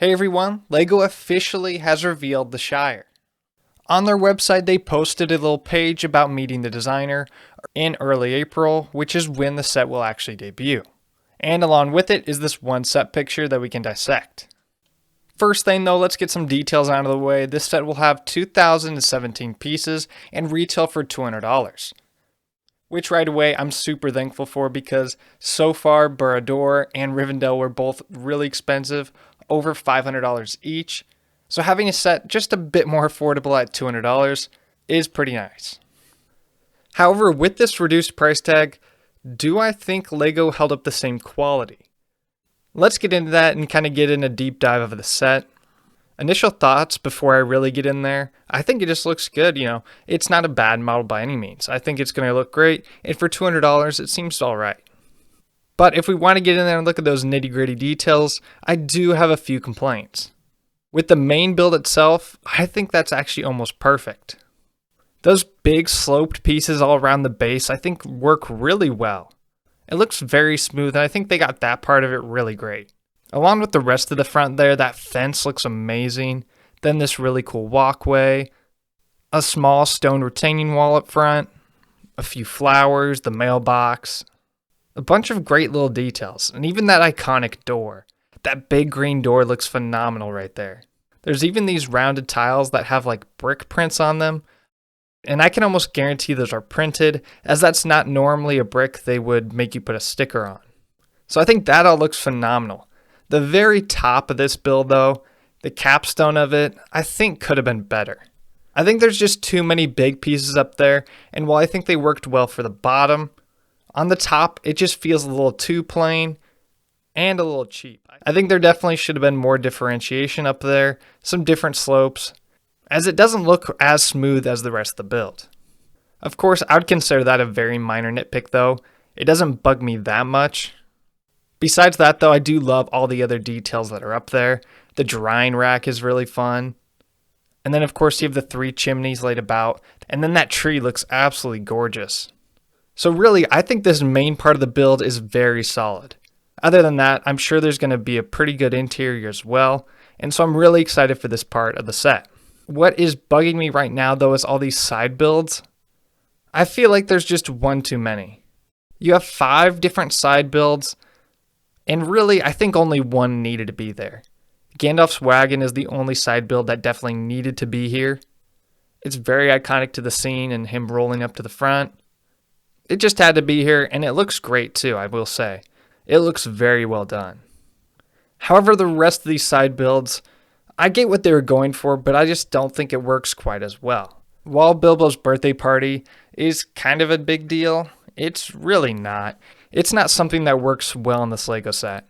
Hey everyone, LEGO officially has revealed the Shire. On their website, they posted a little page about meeting the designer in early April, which is when the set will actually debut. And along with it is this one set picture that we can dissect. First thing though, let's get some details out of the way. This set will have 2,017 pieces and retail for $200. Which right away I'm super thankful for because so far Burrador and Rivendell were both really expensive, over $500 each. So having a set just a bit more affordable at $200 is pretty nice. However, with this reduced price tag, do I think LEGO held up the same quality? Let's get into that and kind of get in a deep dive of the set. Initial thoughts before I really get in there, I think it just looks good, It's not a bad model by any means. I think it's going to look great, and for $200 it seems alright. But if we want to get in there and look at those nitty gritty details, I do have a few complaints. With the main build itself, I think that's actually almost perfect. Those big sloped pieces all around the base I think work really well. It looks very smooth and I think they got that part of it really great. Along with the rest of the front there, that fence looks amazing. Then this really cool walkway, a small stone retaining wall up front, a few flowers, the mailbox, a bunch of great little details, and even that iconic door. That big green door looks phenomenal right there. There's even these rounded tiles that have like brick prints on them, and I can almost guarantee those are printed, as that's not normally a brick they would make you put a sticker on. So I think that all looks phenomenal. The very top of this build though, the capstone of it, I think could have been better. I think there's just too many big pieces up there, and while I think they worked well for the bottom, on the top it just feels a little too plain and a little cheap. I think there definitely should have been more differentiation up there, some different slopes, as it doesn't look as smooth as the rest of the build. Of course, I would consider that a very minor nitpick though. It doesn't bug me that much. Besides that though, I do love all the other details that are up there. The drying rack is really fun. And then of course you have the 3 chimneys laid about, and then that tree looks absolutely gorgeous. So really, I think this main part of the build is very solid. Other than that, I'm sure there's going to be a pretty good interior as well, and so I'm really excited for this part of the set. What is bugging me right now though is all these side builds. I feel like there's just one too many. You have 5 different side builds, and really, I think only one needed to be there. Gandalf's wagon is the only side build that definitely needed to be here. It's very iconic to the scene and him rolling up to the front. It just had to be here, and it looks great too, I will say. It looks very well done. However, the rest of these side builds, I get what they were going for, but I just don't think it works quite as well. While Bilbo's birthday party is kind of a big deal, it's really not. It's not something that works well in this LEGO set.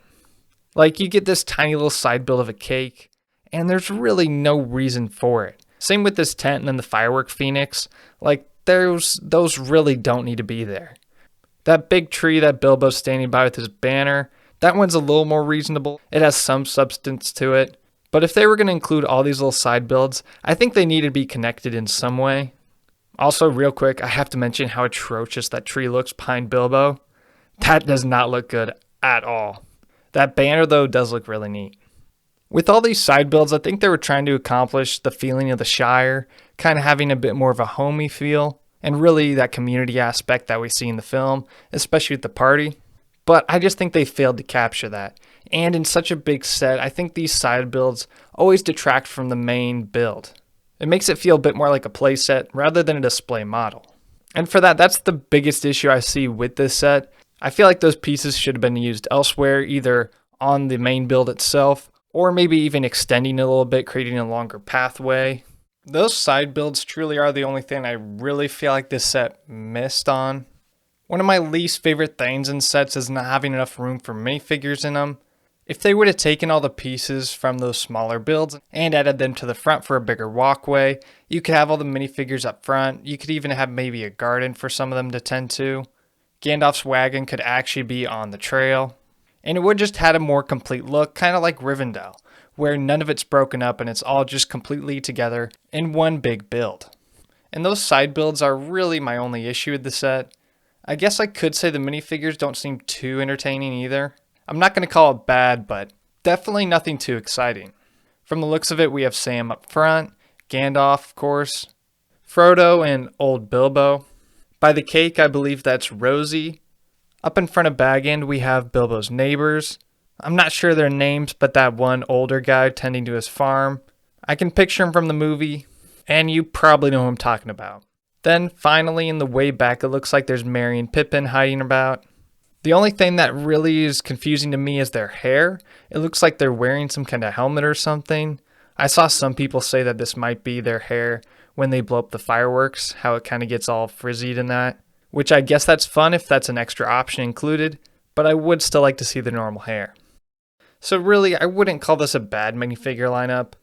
Like, you get this tiny little side build of a cake, and there's really no reason for it. Same with this tent and then the firework phoenix. Like, those really don't need to be there. That big tree that Bilbo's standing by with his banner, that one's a little more reasonable. It has some substance to it. But if they were going to include all these little side builds, I think they need to be connected in some way. Also, real quick, I have to mention how atrocious that tree looks behind Bilbo. That does not look good at all. That banner, though, does look really neat. With all these side builds, I think they were trying to accomplish the feeling of the Shire, kind of having a bit more of a homey feel, and really that community aspect that we see in the film, especially at the party. But I just think they failed to capture that. And in such a big set, I think these side builds always detract from the main build. It makes it feel a bit more like a playset rather than a display model. And for that, that's the biggest issue I see with this set. I feel like those pieces should have been used elsewhere, either on the main build itself, or maybe even extending it a little bit, creating a longer pathway. Those side builds truly are the only thing I really feel like this set missed on. One of my least favorite things in sets is not having enough room for minifigures in them. If they would have taken all the pieces from those smaller builds and added them to the front for a bigger walkway, you could have all the minifigures up front. You could even have maybe a garden for some of them to tend to. Gandalf's wagon could actually be on the trail. And it would just had a more complete look, kind of like Rivendell, where none of it's broken up and it's all just completely together in one big build. And those side builds are really my only issue with the set. I guess I could say the minifigures don't seem too entertaining either. I'm not going to call it bad, but definitely nothing too exciting. From the looks of it, we have Sam up front, Gandalf, of course, Frodo, and old Bilbo. By the cake, I believe that's Rosie. Up in front of Bag End, we have Bilbo's neighbors. I'm not sure their names, but that one older guy tending to his farm. I can picture him from the movie, and you probably know who I'm talking about. Then, finally, in the way back, it looks like there's Merry and Pippin hiding about. The only thing that really is confusing to me is their hair. It looks like they're wearing some kind of helmet or something. I saw some people say that this might be their hair when they blow up the fireworks, how it kind of gets all frizzied in that. Which I guess that's fun if that's an extra option included, but I would still like to see the normal hair. So really, I wouldn't call this a bad minifigure lineup.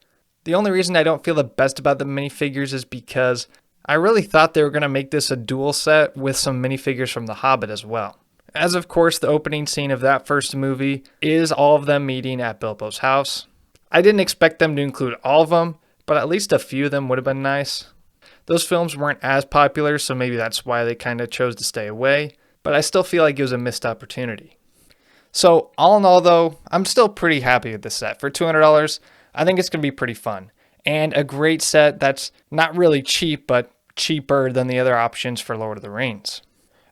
The only reason I don't feel the best about the minifigures is because I really thought they were going to make this a dual set with some minifigures from The Hobbit as well. As of course, the opening scene of that first movie is all of them meeting at Bilbo's house. I didn't expect them to include all of them, but at least a few of them would have been nice. Those films weren't as popular, so maybe that's why they kind of chose to stay away, but I still feel like it was a missed opportunity. So all in all though, I'm still pretty happy with this set. For $200, I think it's going to be pretty fun. And a great set that's not really cheap, but cheaper than the other options for Lord of the Rings.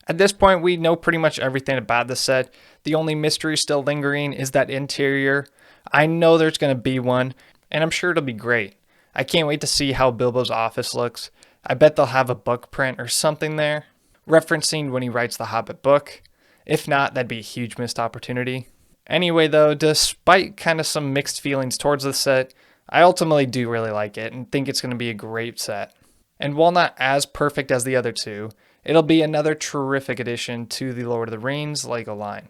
At this point, we know pretty much everything about the set. The only mystery still lingering is that interior. I know there's going to be one, and I'm sure it'll be great. I can't wait to see how Bilbo's office looks. I bet they'll have a book print or something there, referencing when he writes the Hobbit book. If not, that'd be a huge missed opportunity. Anyway though, despite kind of some mixed feelings towards the set, I ultimately do really like it and think it's going to be a great set. And while not as perfect as the other two, it'll be another terrific addition to the Lord of the Rings LEGO line.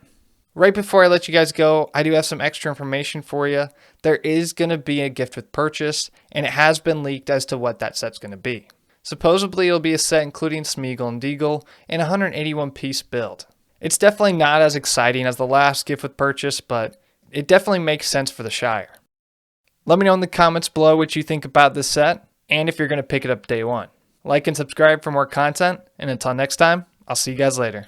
Right before I let you guys go, I do have some extra information for you. There is going to be a gift with purchase, and it has been leaked as to what that set's going to be. Supposedly it'll be a set including Smeagol and Deagle in a 181 piece build. It's definitely not as exciting as the last gift with purchase, but it definitely makes sense for the Shire. Let me know in the comments below what you think about this set, and if you're going to pick it up day one. Like and subscribe for more content, and until next time, I'll see you guys later.